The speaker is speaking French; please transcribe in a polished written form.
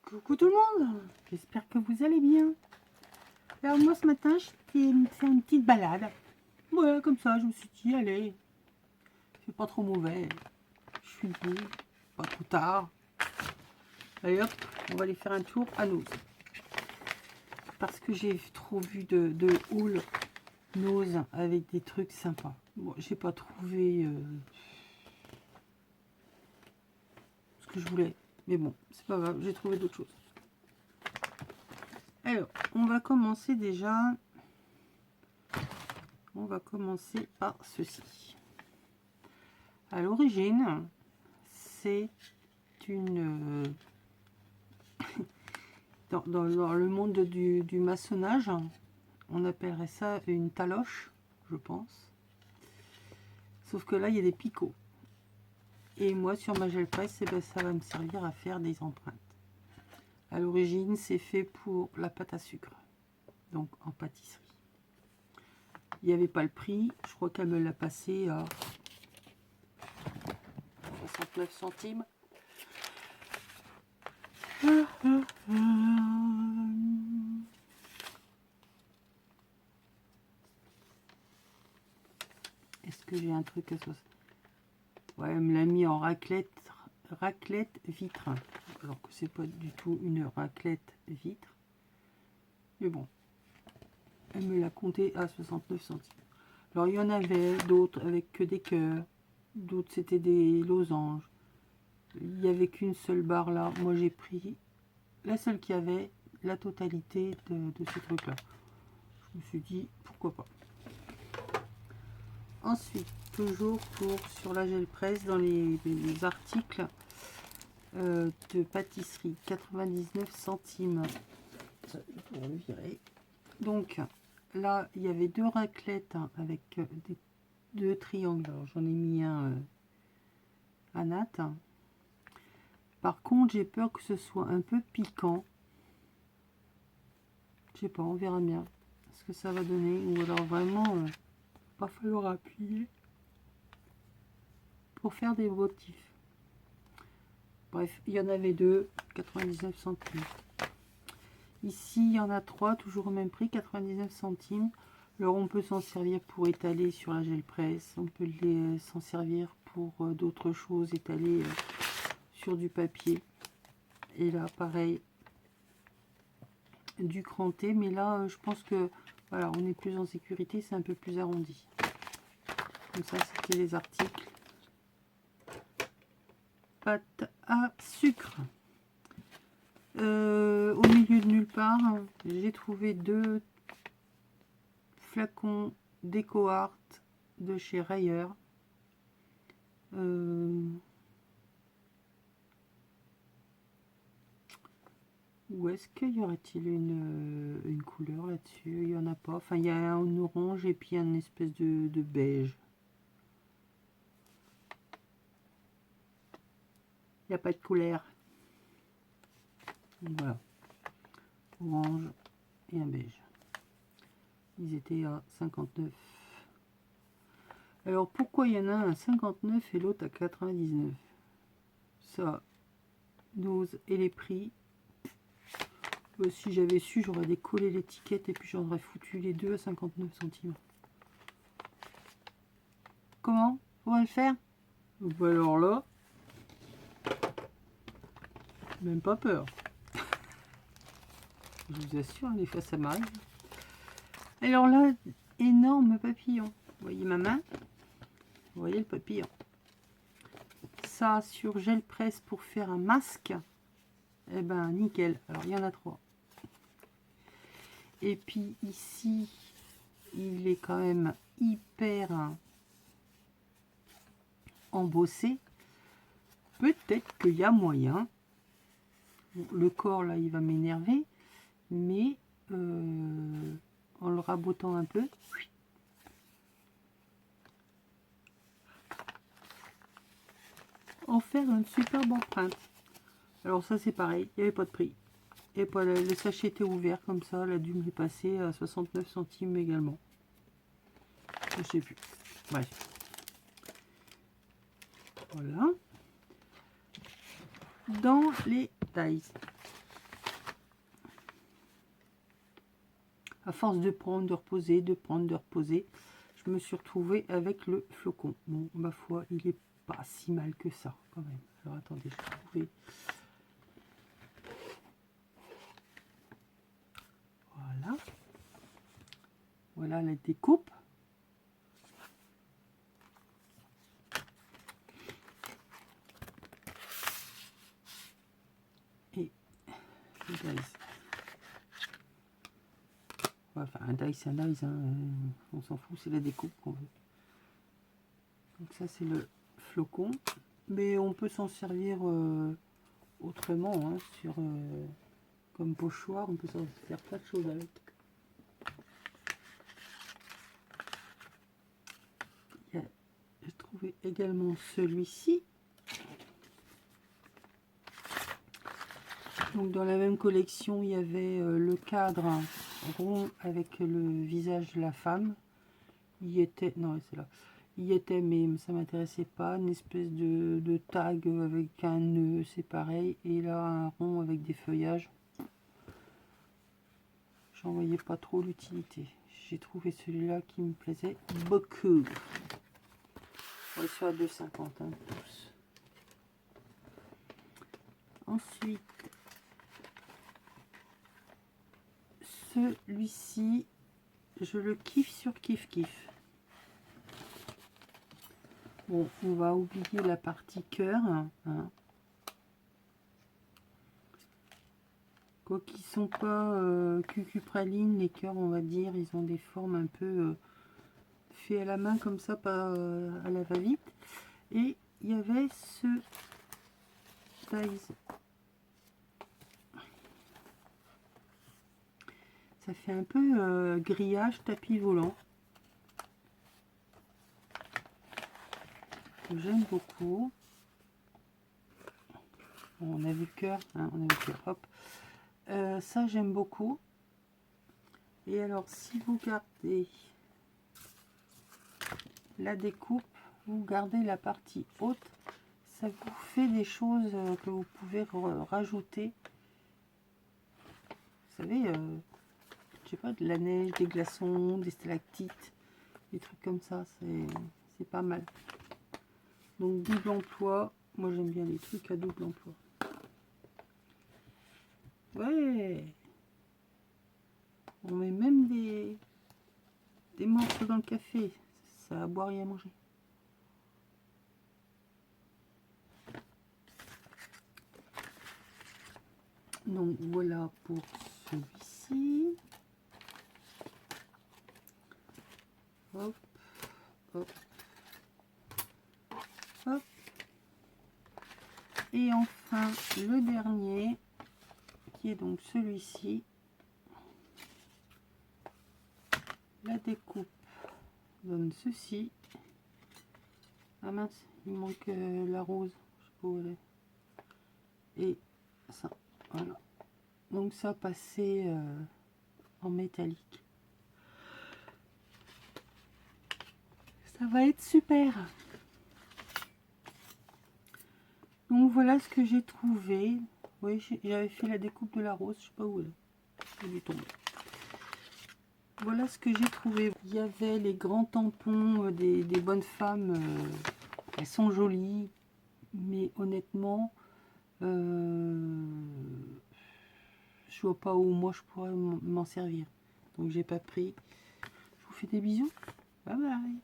Coucou tout le monde, j'espère que vous allez bien. Alors moi ce matin, j'ai fait une petite balade. Ouais, comme ça, je me suis dit, allez, c'est pas trop mauvais. Je suis debout, pas trop tard. Allez hop, on va aller faire un tour à Noz. Parce que j'ai trop vu de haul Noz avec des trucs sympas. Bon, j'ai pas trouvé ce que je voulais. Mais bon, c'est pas grave, j'ai trouvé d'autres choses. Alors, on va commencer déjà. On va commencer par ceci. À l'origine, c'est une... dans le monde du maçonnage, on appellerait ça une taloche, je pense. Sauf que là, il y a des picots. Et moi, sur ma gel presse, ben, ça va me servir à faire des empreintes. À l'origine, c'est fait pour la pâte à sucre, donc en pâtisserie. Il n'y avait pas le prix, je crois qu'elle me l'a passé à 69 centimes. Est-ce que j'ai un truc à sauce? Ouais, elle me l'a mis en raclette vitre. Alors que c'est pas du tout une raclette vitre. Mais bon, elle me l'a compté à 69 centimes. Alors il y en avait d'autres avec que des cœurs. D'autres c'était des losanges. Il n'y avait qu'une seule barre là. Moi j'ai pris la seule qui avait la totalité de ces trucs là. Je me suis dit pourquoi pas. Ensuite, toujours sur la gel presse, dans les articles de pâtisserie, 99 centimes. Ça, je vais le virer. Donc là, il y avait deux raclettes avec deux triangles. J'en ai mis un à natte. Par contre, j'ai peur que ce soit un peu piquant. Je sais pas, on verra bien ce que ça va donner. Ou alors vraiment, pas falloir appuyer pour faire des motifs. Bref, il y en avait deux, 99 centimes. Ici, il y en a trois, toujours au même prix, 99 centimes. Alors, on peut s'en servir pour étaler sur la gel presse. On peut s'en servir pour d'autres choses, étaler sur du papier. Et là, pareil, du cranté. Mais là, je pense que, voilà, on est plus en sécurité, c'est un peu plus arrondi. Comme ça, c'était les articles. Pâte à sucre. Au milieu de nulle part, j'ai trouvé deux flacons Déco Art de chez Rayer. Où est-ce qu'il y aurait-il une couleur là-dessus? Il n'y en a pas. Enfin, il y a un orange et puis un espèce de beige. Il n'y a pas de couleur. Voilà. Orange et un beige. Ils étaient à 59. Alors, pourquoi il y en a un à 59 et l'autre à 99? Ça, Noz et les prix. Si j'avais su, j'aurais décollé l'étiquette et puis j'en aurais foutu les deux à 59 centimes. Comment on va le faire? Bah alors là, même pas peur. Je vous assure, des fois ça m'arrive. Alors là, énorme papillon. Vous voyez ma main? Vous voyez le papillon? Ça, sur gel presse pour faire un masque. Eh ben, nickel. Alors, il y en a trois. Et puis ici, il est quand même hyper embossé. Peut-être qu'il y a moyen. Le corps, là, il va m'énerver. Mais en le rabotant un peu, en faire une superbe empreinte. Alors ça, c'est pareil. Il n'y avait pas de prix. Et pas, le sachet était ouvert comme ça. Elle a dû me les passer à 69 centimes également. Je sais plus. Bref. Voilà. Dans les tailles. à force de prendre, de reposer, de prendre, de reposer, je me suis retrouvée avec le flocon. Bon, ma foi, il est pas si mal que ça, quand même. Alors, attendez, je vais trouver. Voilà. Voilà la découpe. Et le dice. Enfin, un dice, c'est un dice, hein. On s'en fout, c'est la découpe qu'on veut. Donc ça, c'est le flocon. Mais on peut s'en servir autrement, hein, comme pochoir, on peut s'en faire plein de choses avec. J'ai trouvé également celui-ci. Donc dans la même collection, il y avait le cadre rond avec le visage de la femme. Il y était, non, c'est là. Il y était, mais ça m'intéressait pas. Une espèce de tag avec un nœud, c'est pareil. Et là, un rond avec des feuillages. J'en voyais pas trop l'utilité. J'ai trouvé celui-là qui me plaisait beaucoup. On est sur à 2,50 hein, tous. Ensuite, celui-ci, je le kiffe sur kiff kiff. Bon, on va oublier la partie cœur. Hein. Quoi qu'ils sont pas cucupraline, les cœurs, on va dire, ils ont des formes un peu fait à la main comme ça, pas à la va-vite. Et il y avait ce dice. Ça fait un peu grillage, tapis volant. J'aime beaucoup. Bon, on a vu le cœur, hein, on a vu le cœur, hop. Ça, j'aime beaucoup. Et alors, si vous gardez la découpe, vous gardez la partie haute, ça vous fait des choses que vous pouvez rajouter. Vous savez, je sais pas, de la neige, des glaçons, des stalactites, des trucs comme ça, c'est pas mal. Donc double emploi, moi j'aime bien les trucs à double emploi. Ouais, on met même des morceaux dans le café, ça à boire et à manger. Donc voilà pour celui-ci. Hop, hop, hop. Et enfin le dernier, qui est donc celui-ci. La découpe donne ceci. Ah mince, il manque la rose. Je sais pas où elle est. Et ça, voilà. Donc ça passé en métallique. Ça va être super. Donc voilà ce que j'ai trouvé. Oui, j'avais fait la découpe de la rose, je sais pas où elle est. Elle est tombée. Voilà ce que j'ai trouvé. Il y avait les grands tampons des bonnes femmes. Elles sont jolies, mais honnêtement, je vois pas où moi je pourrais m'en servir. Donc j'ai pas pris. Je vous fais des bisous. Bye bye.